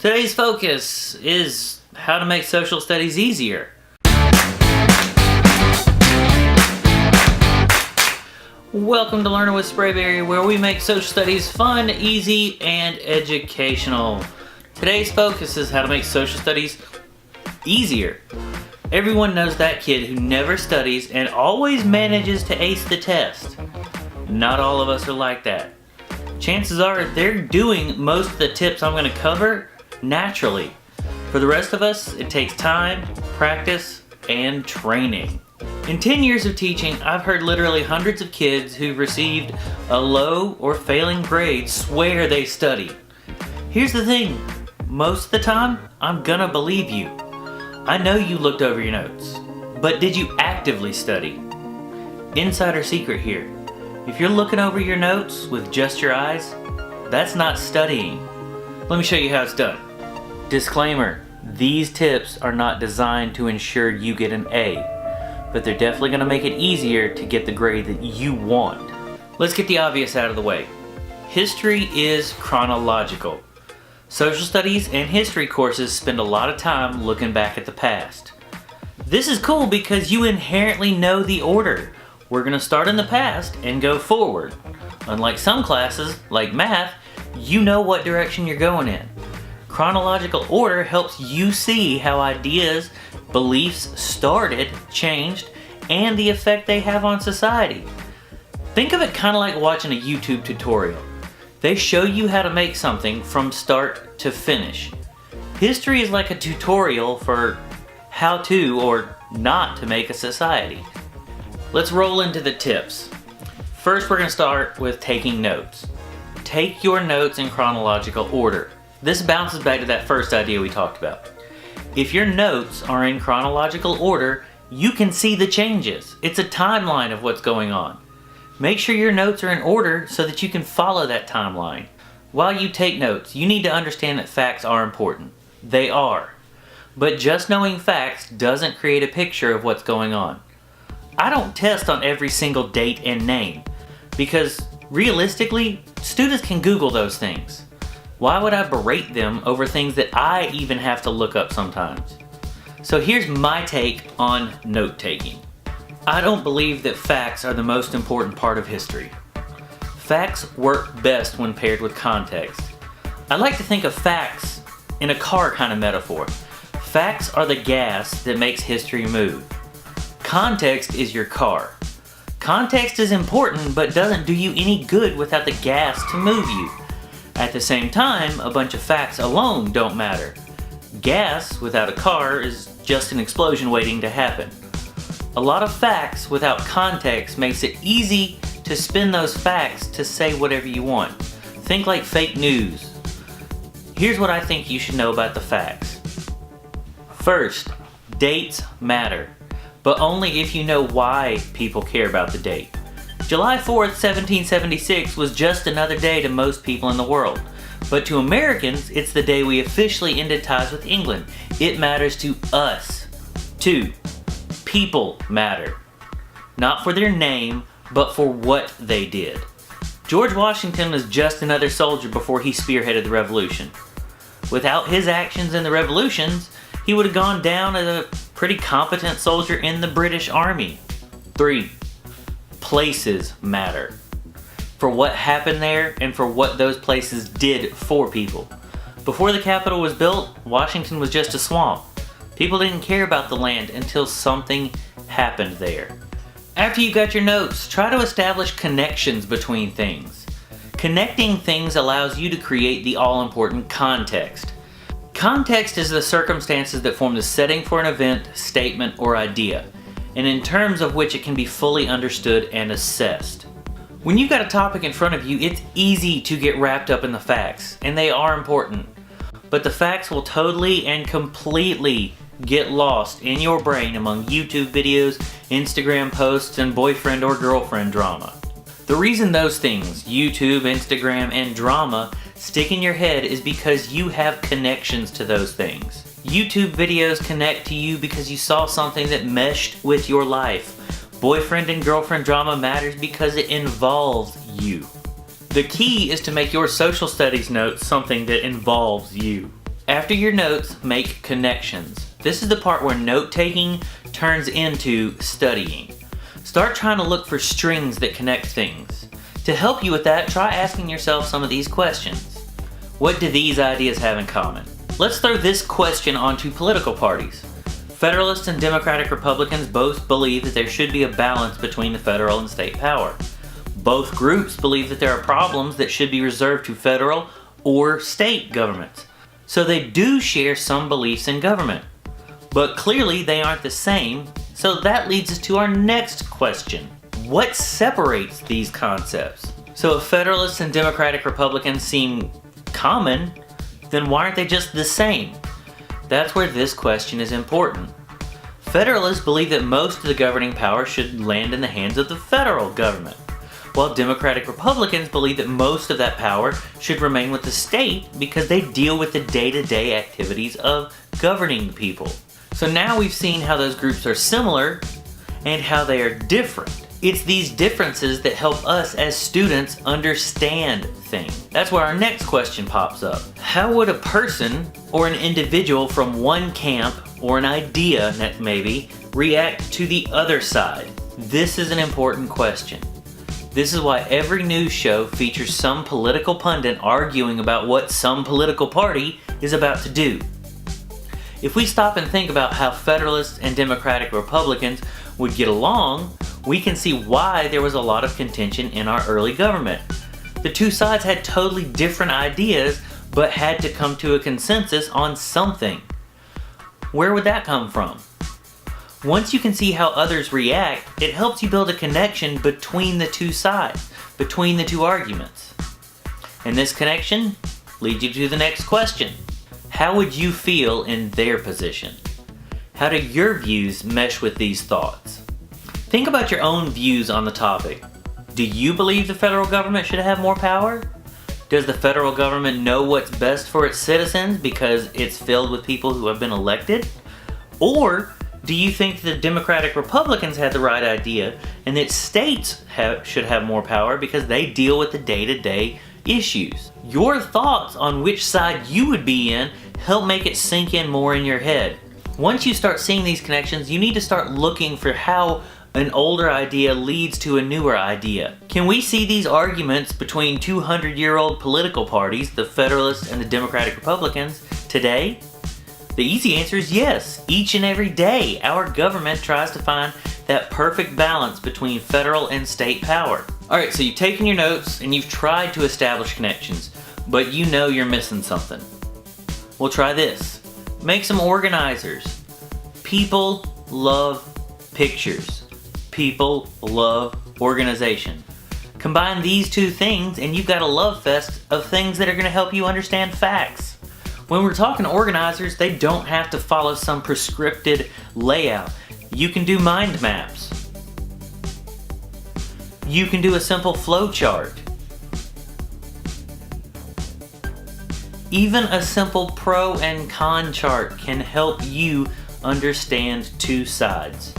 Today's focus is how to make social studies easier. Welcome to Learning with Sprayberry, where we make social studies fun, easy, and educational. Today's focus is how to make social studies easier. Everyone knows that kid who never studies and always manages to ace the test. Not all of us are like that. Chances are they're doing most of the tips I'm going to cover naturally. For the rest of us, it takes time, practice, and training. In 10 years of teaching, I've heard literally hundreds of kids who've received a low or failing grade swear they study. Here's the thing, most of the time, I'm gonna believe you. I know you looked over your notes, but did you actively study? Insider secret here. If you're looking over your notes with just your eyes, that's not studying. Let me show you how it's done. Disclaimer, these tips are not designed to ensure you get an A, but they're definitely going to make it easier to get the grade that you want. Let's get the obvious out of the way. History is chronological. Social studies and history courses spend a lot of time looking back at the past. This is cool because you inherently know the order. We're going to start in the past and go forward. Unlike some classes, like math, you know what direction you're going in. Chronological order helps you see how ideas, beliefs started, changed, and the effect they have on society. Think of it kind of like watching a YouTube tutorial. They show you how to make something from start to finish. History is like a tutorial for how to or not to make a society. Let's roll into the tips. First, we're going to start with taking notes. Take your notes in chronological order. This bounces back to that first idea we talked about. If your notes are in chronological order, you can see the changes. It's a timeline of what's going on. Make sure your notes are in order so that you can follow that timeline. While you take notes, you need to understand that facts are important. They are. But just knowing facts doesn't create a picture of what's going on. I don't test on every single date and name because realistically, students can Google those things. Why would I berate them over things that I even have to look up sometimes? So here's my take on note-taking. I don't believe that facts are the most important part of history. Facts work best when paired with context. I like to think of facts in a car kind of metaphor. Facts are the gas that makes history move. Context is your car. Context is important, but doesn't do you any good without the gas to move you. At the same time, a bunch of facts alone don't matter. Gas without a car is just an explosion waiting to happen. A lot of facts without context makes it easy to spin those facts to say whatever you want. Think like fake news. Here's what I think you should know about the facts. First, dates matter, but only if you know why people care about the date. July 4th, 1776 was just another day to most people in the world. But to Americans, it's the day we officially ended ties with England. It matters to us. 2. People matter. Not for their name, but for what they did. George Washington was just another soldier before he spearheaded the Revolution. Without his actions in the revolutions, he would have gone down as a pretty competent soldier in the British Army. 3. Places matter. For what happened there and for what those places did for people. Before the Capitol was built, Washington was just a swamp. People didn't care about the land until something happened there. After you got your notes, try to establish connections between things. Connecting things allows you to create the all-important context. Context is the circumstances that form the setting for an event, statement, or idea, and in terms of which it can be fully understood and assessed. When you've got a topic in front of you, it's easy to get wrapped up in the facts, and they are important. But the facts will totally and completely get lost in your brain among YouTube videos, Instagram posts, and boyfriend or girlfriend drama. The reason those things, YouTube, Instagram, and drama, stick in your head is because you have connections to those things. YouTube videos connect to you because you saw something that meshed with your life. Boyfriend and girlfriend drama matters because it involves you. The key is to make your social studies notes something that involves you. After your notes, make connections. This is the part where note-taking turns into studying. Start trying to look for strings that connect things. To help you with that, try asking yourself some of these questions. What do these ideas have in common? Let's throw this question onto political parties. Federalists and Democratic Republicans both believe that there should be a balance between the federal and state power. Both groups believe that there are problems that should be reserved to federal or state governments. So they do share some beliefs in government. But clearly they aren't the same, so that leads us to our next question. What separates these concepts? So if Federalists and Democratic Republicans seem common, then why aren't they just the same? That's where this question is important. Federalists believe that most of the governing power should land in the hands of the federal government, while Democratic Republicans believe that most of that power should remain with the state because they deal with the day-to-day activities of governing people. So now we've seen how those groups are similar and how they are different. It's these differences that help us as students understand things. That's where our next question pops up. How would a person or an individual from one camp or an idea, maybe, react to the other side? This is an important question. This is why every news show features some political pundit arguing about what some political party is about to do. If we stop and think about how Federalists and Democratic Republicans would get along, we can see why there was a lot of contention in our early government. The two sides had totally different ideas, but had to come to a consensus on something. Where would that come from? Once you can see how others react, it helps you build a connection between the two sides, between the two arguments. And this connection leads you to the next question. How would you feel in their position? How do your views mesh with these thoughts? Think about your own views on the topic. Do you believe the federal government should have more power? Does the federal government know what's best for its citizens because it's filled with people who have been elected? Or do you think the Democratic Republicans had the right idea and that states should have more power because they deal with the day-to-day issues? Your thoughts on which side you would be in help make it sink in more in your head. Once you start seeing these connections, you need to start looking for how an older idea leads to a newer idea. Can we see these arguments between 200-year-old political parties, the Federalists and the Democratic Republicans, today? The easy answer is yes. Each and every day, our government tries to find that perfect balance between federal and state power. Alright, so you've taken your notes and you've tried to establish connections, but you know you're missing something. Well, try this. Make some organizers. People love pictures. People love organization. Combine these two things and you've got a love fest of things that are going to help you understand facts. When we're talking organizers, they don't have to follow some prescripted layout. You can do mind maps. You can do a simple flow chart. Even a simple pro and con chart can help you understand two sides.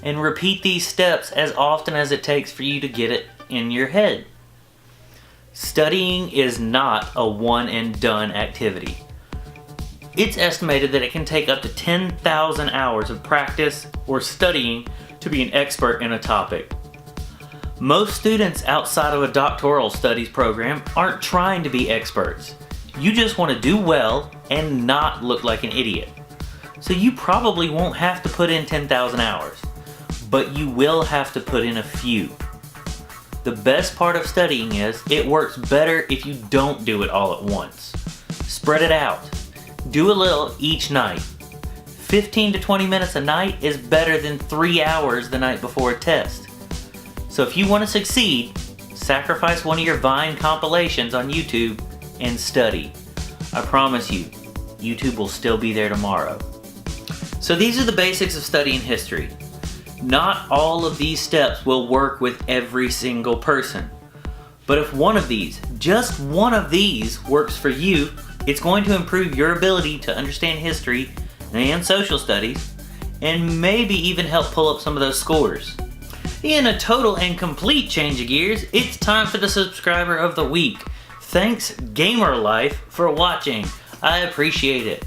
And repeat these steps as often as it takes for you to get it in your head. Studying is not a one and done activity. It's estimated that it can take up to 10,000 hours of practice or studying to be an expert in a topic. Most students outside of a doctoral studies program aren't trying to be experts. You just want to do well and not look like an idiot. So you probably won't have to put in 10,000 hours, but you will have to put in a few. The best part of studying is it works better if you don't do it all at once. Spread it out. Do a little each night. 15 to 20 minutes a night is better than 3 hours the night before a test. So if you want to succeed, sacrifice one of your Vine compilations on YouTube and study. I promise you, YouTube will still be there tomorrow. So these are the basics of studying history. Not all of these steps will work with every single person. But if one of these, just one of these, works for you, it's going to improve your ability to understand history and social studies, and maybe even help pull up some of those scores. In a total and complete change of gears, it's time for the subscriber of the week. Thanks Gamer Life for watching. I appreciate it.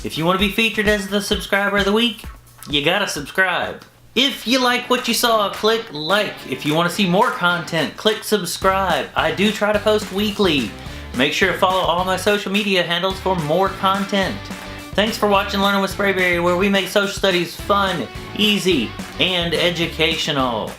If you want to be featured as the subscriber of the week, you gotta subscribe. If you like what you saw, click like. If you want to see more content, click subscribe. I do try to post weekly. Make sure to follow all my social media handles for more content. Thanks for watching Learning with Sprayberry, where we make social studies fun, easy, and educational.